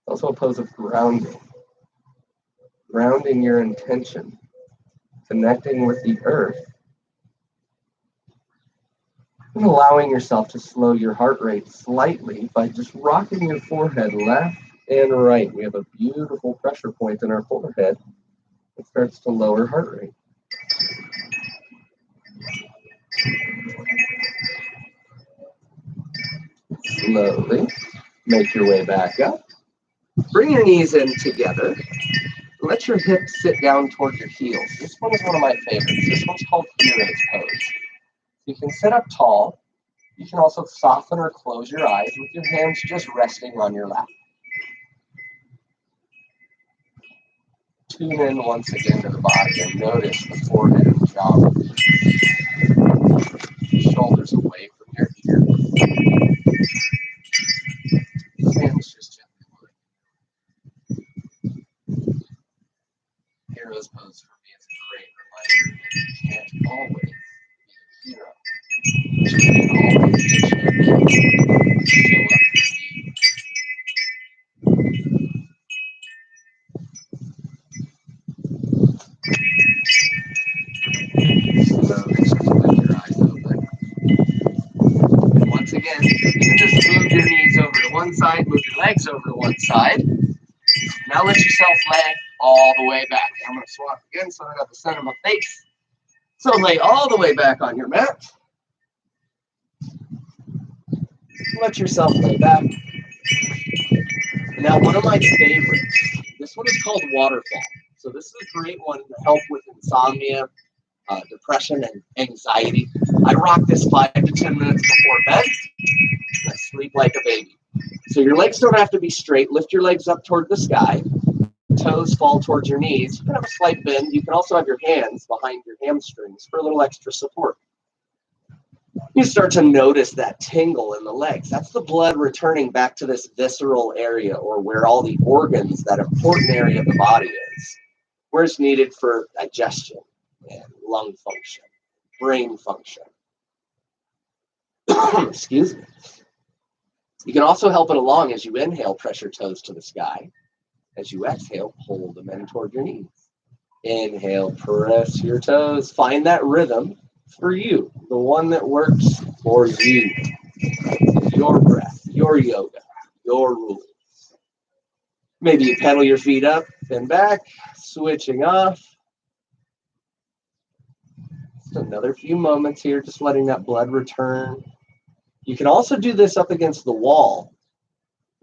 It's also a pose of grounding. Grounding your intention. Connecting with the earth. And allowing yourself to slow your heart rate slightly by just rocking your forehead left and right. We have a beautiful pressure point in our forehead that starts to lower heart rate. Slowly make your way back up. Bring your knees in together. Let your hips sit down toward your heels. This one is one of my favorites. This one's called Hero's Pose. You can sit up tall. You can also soften or close your eyes with your hands just resting on your lap. Tune in once again to the body and notice the forehead and jaw. Shoulders away from your ear. Hands just gently moving. Hero's Pose for me is a great reminder that you can't always be a hero. You can always get your needs. Show up for you. Slowly just let your eyes open. And once again, you can just move your knees over to one side, move your legs over to one side. Now let yourself lay all the way back. I'm going to swap again so I got the center of my face. So lay all the way back on your mat. Let yourself lay back. Now, one of my favorites, this one is called Waterfall. So this is a great one to help with insomnia, depression, and anxiety. I rock this 5 to 10 minutes before bed. And I sleep like a baby. So your legs don't have to be straight. Lift your legs up toward the sky. Toes fall towards your knees. You can have a slight bend. You can also have your hands behind your hamstrings for a little extra support. You start to notice that tingle in the legs. That's the blood returning back to this visceral area, or where all the organs, that important area of the body is, where it's needed for digestion and lung function, brain function. Excuse me. You can also help it along as you inhale, press your toes to the sky. As you exhale, pull them in toward your knees. Inhale, press your toes. Find that rhythm for you, the one that works for you. Your breath, your yoga, your rules. Maybe you pedal your feet up and back, switching off. Just another few moments here, just letting that blood return. You can also do this up against the wall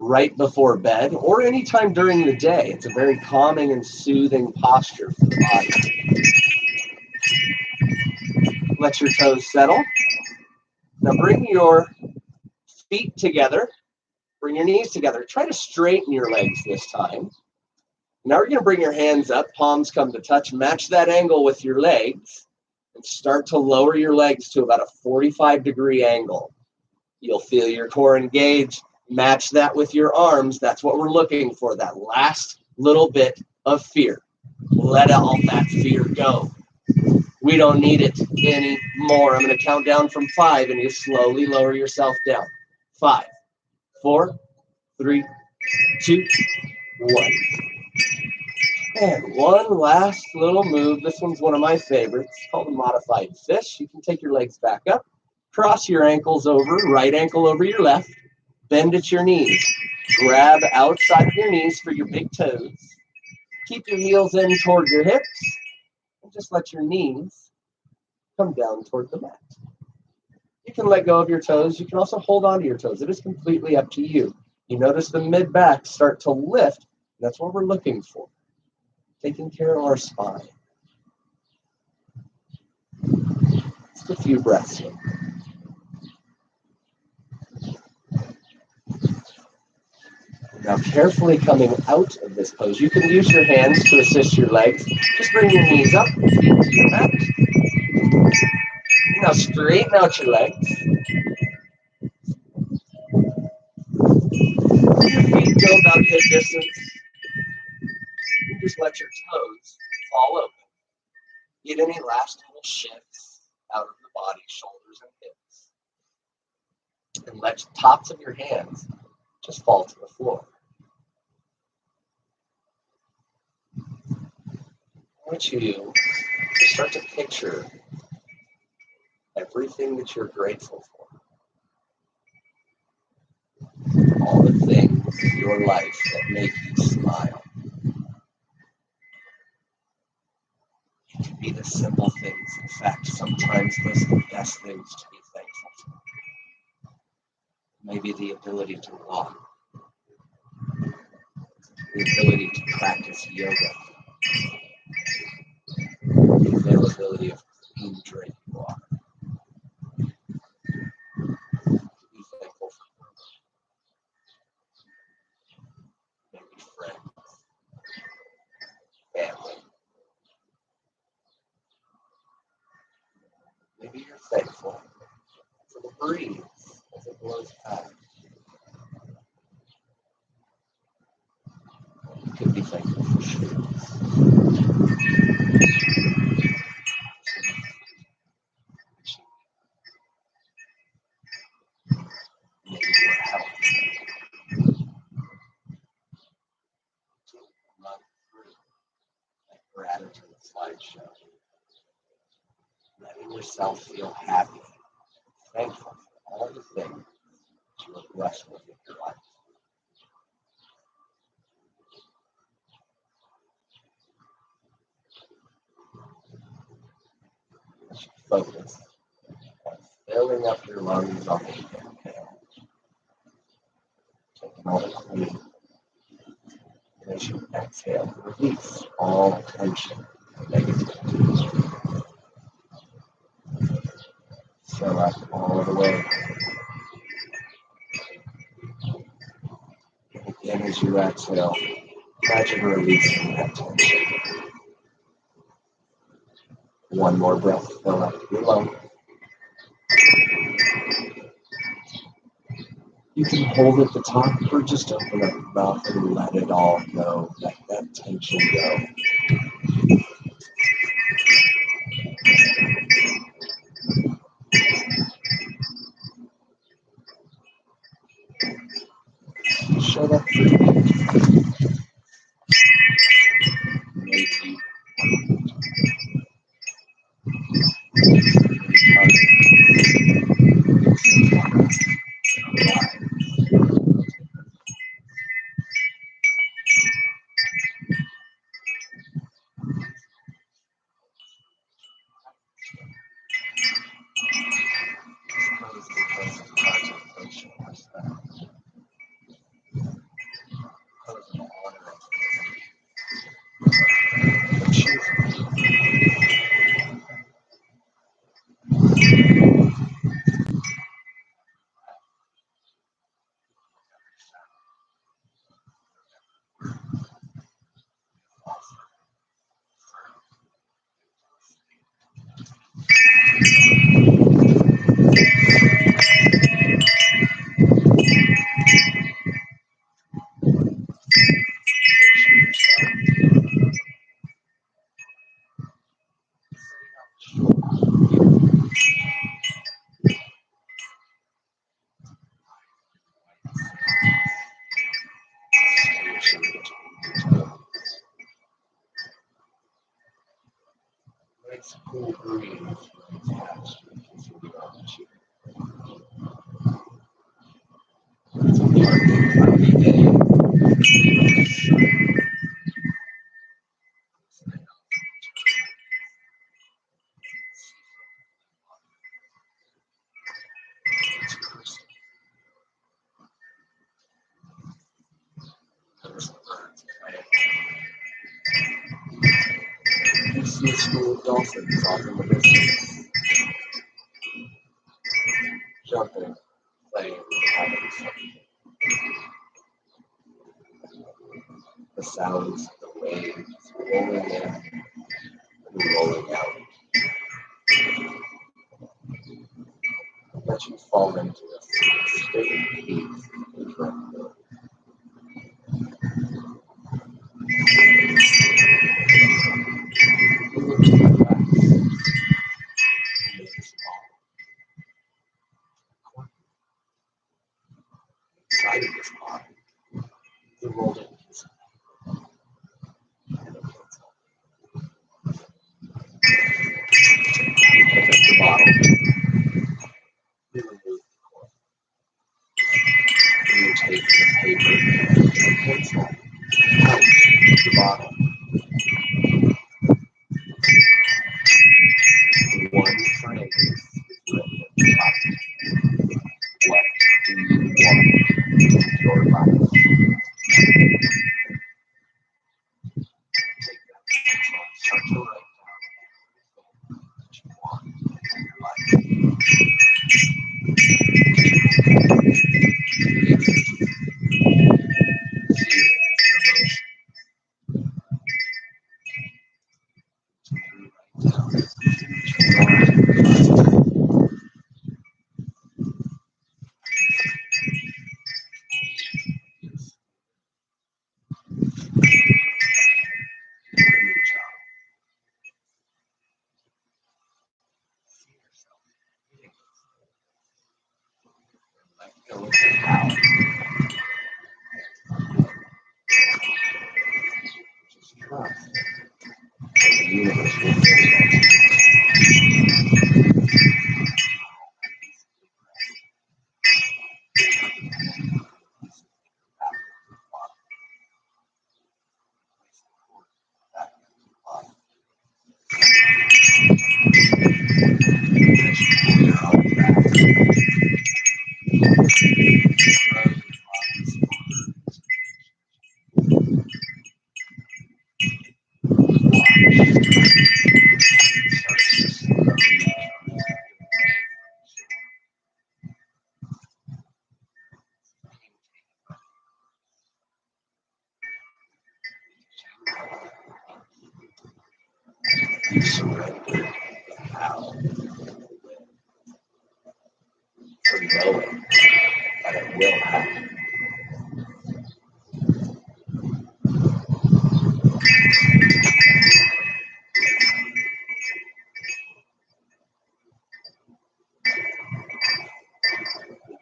right before bed or anytime during the day. It's a very calming and soothing posture for the body. Let your toes settle. Now bring your feet together. Bring your knees together. Try to straighten your legs this time. Now we're going to bring your hands up. Palms come to touch. Match that angle with your legs. And start to lower your legs to about a 45-degree angle. You'll feel your core engage. Match that with your arms. That's what we're looking for, that last little bit of fear. Let all that fear go. We don't need it anymore. I'm going to count down from 5, and you slowly lower yourself down. 5, 4, 3, 2, 1. And one last little move. This one's one of my favorites. It's called a modified fish. You can take your legs back up, cross your ankles over, right ankle over your left, bend at your knees. Grab outside of your knees for your big toes. Keep your heels in toward your hips. And just let your knees come down toward the mat. You can let go of your toes. You can also hold on to your toes. It is completely up to you. You notice the mid-back start to lift. That's what we're looking for. Taking care of our spine. Just a few breaths here. Now carefully coming out of this pose, you can use your hands to assist your legs. Just bring your knees up, feet to your mat. Now straighten out your legs. Your feet go about hip distance. You just let your toes fall open. Get any last little shifts out of the body, shoulders and hips. And let the tops of your hands just fall to the floor. I want you to start to picture everything that you're grateful for. All the things in your life that make you smile. It can be the simple things. In fact, sometimes those are the best things to be thankful for. Maybe the ability to walk. The ability to practice yoga. The availability of clean drinking water. Be thankful for maybe friends, family. Maybe you're thankful for the breeze as it blows past. You could be thankful for shoes. Maybe your health. To run through that gratitude slideshow. Letting yourself feel happy, thankful for all the things that you are blessed with in your life. Focus on filling up your lungs on the inhale. Taking all the clean. And as you exhale, release all tension and negativity. Fill up all the way. And again, as you exhale, imagine releasing that tension. One more breath, fill up your lungs. You can hold at the top or just open up your mouth and let it all go. Let that tension go. Shut up for you. Maybe. Nice cool breeze attached to the cheek. It's a every day. You see a school of dolphins off in the distance, jumping, playing, having fun. The sounds of the waves rolling in and rolling out. Let you fall into a state of peace and tranquility. You look to the back, this ball. Inside of this bottle, the rolled in piece of paper and a pencil. You pick up the bottle, you remove the cork, and you take the paper and the pencil out of the bottle. One phrase is written at the top. What do you want in your life? Take that pencil and start to write down what you want in your life. You surrender how for knowing that it will happen.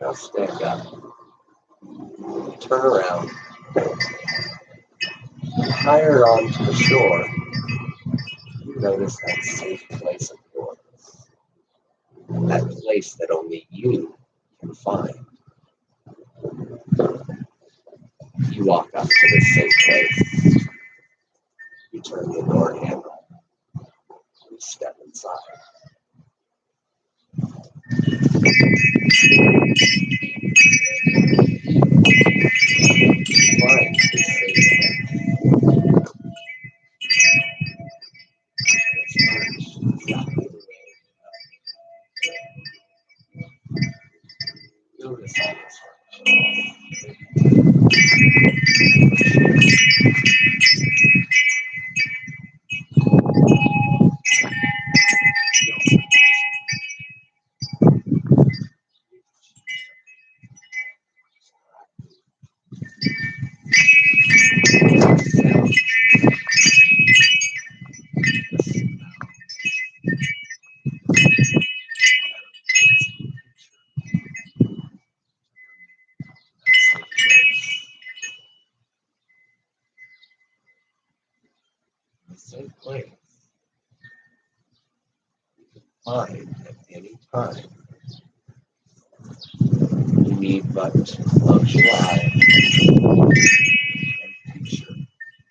Now stand up, turn around, and higher onto the shore, you notice that safe place of yours, that place that only you can find. You walk up to this safe place, you turn the door handle, you step inside. Find this safe place. It's furnished exactly the way you notice all this safe place you can find at any time. need but to close your eyes and picture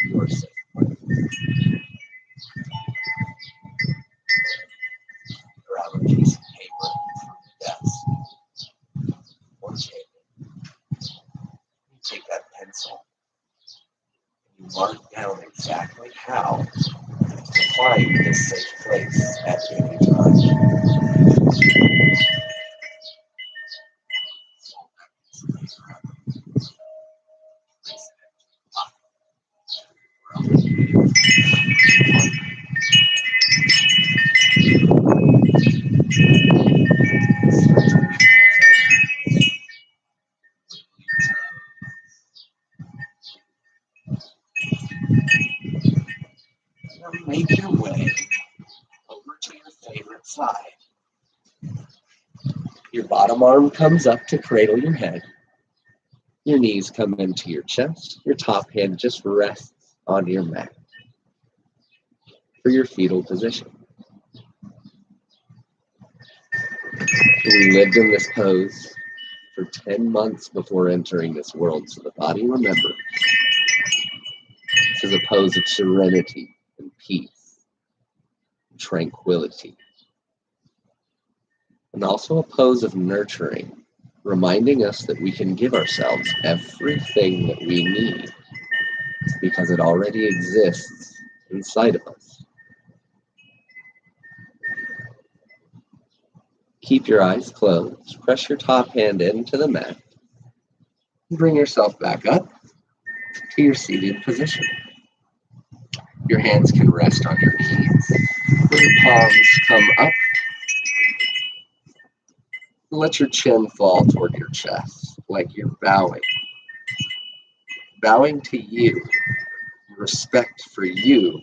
your safe place. Grab a piece of paper from the desk or table. You take that pencil and you mark down exactly how to find this safe place at any time. Now make your way over to your favorite side. Your bottom arm comes up to cradle your head. Your knees come into your chest. Your top hand just rests on your mat for your fetal position. We lived in this pose for 10 months before entering this world, so the body remembers. This is a pose of serenity and peace, and tranquility, and also a pose of nurturing, reminding us that we can give ourselves everything that we need because it already exists inside of us. Keep your eyes closed, press your top hand into the mat, and bring yourself back up to your seated position. Your hands can rest on your knees, your palms come up. Let your chin fall toward your chest like you're bowing. Bowing to you, respect for you,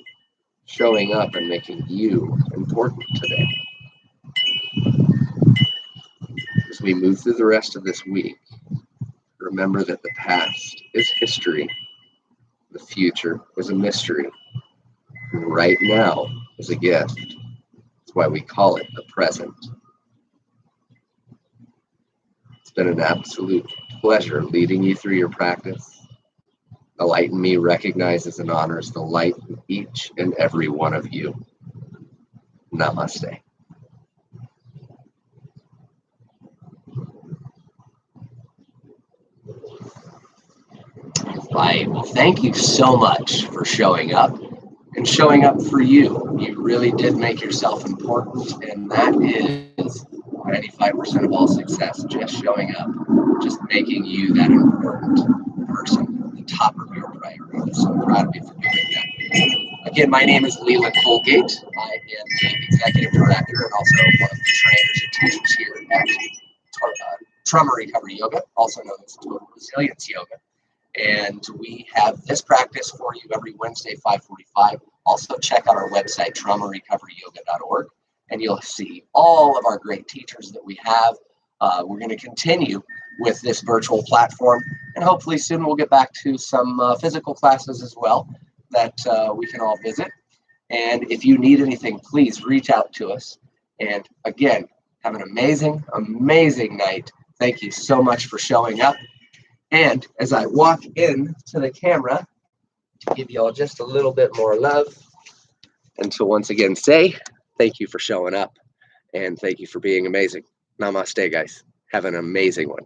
showing up and making you important today. As we move through the rest of this week, remember that the past is history, the future is a mystery, and right now is a gift. That's why we call it the present. It's been an absolute pleasure leading you through your practice. The light in me recognizes and honors the light in each and every one of you. Namaste. Right. Well, thank you so much for showing up and showing up for you. You really did make yourself important, and that is 95% of all success, just showing up, just making you that important person, the top of your priority. So I'm proud of you for doing that. Again, my name is Leland Colgate. I am the executive director and also one of the trainers and teachers here at Trauma Recovery Yoga, also known as Total Resilience Yoga. And we have this practice for you every Wednesday, 5:45. Also check out our website, traumarecoveryyoga.org, and you'll see all of our great teachers that we have. We're going to continue with this virtual platform, and hopefully soon we'll get back to some physical classes as well that we can all visit. And if you need anything, please reach out to us. And again, have an amazing, amazing night. Thank you so much for showing up. And as I walk in to the camera to give you all just a little bit more love, and to once again say thank you for showing up and thank you for being amazing. Namaste, guys. Have an amazing one.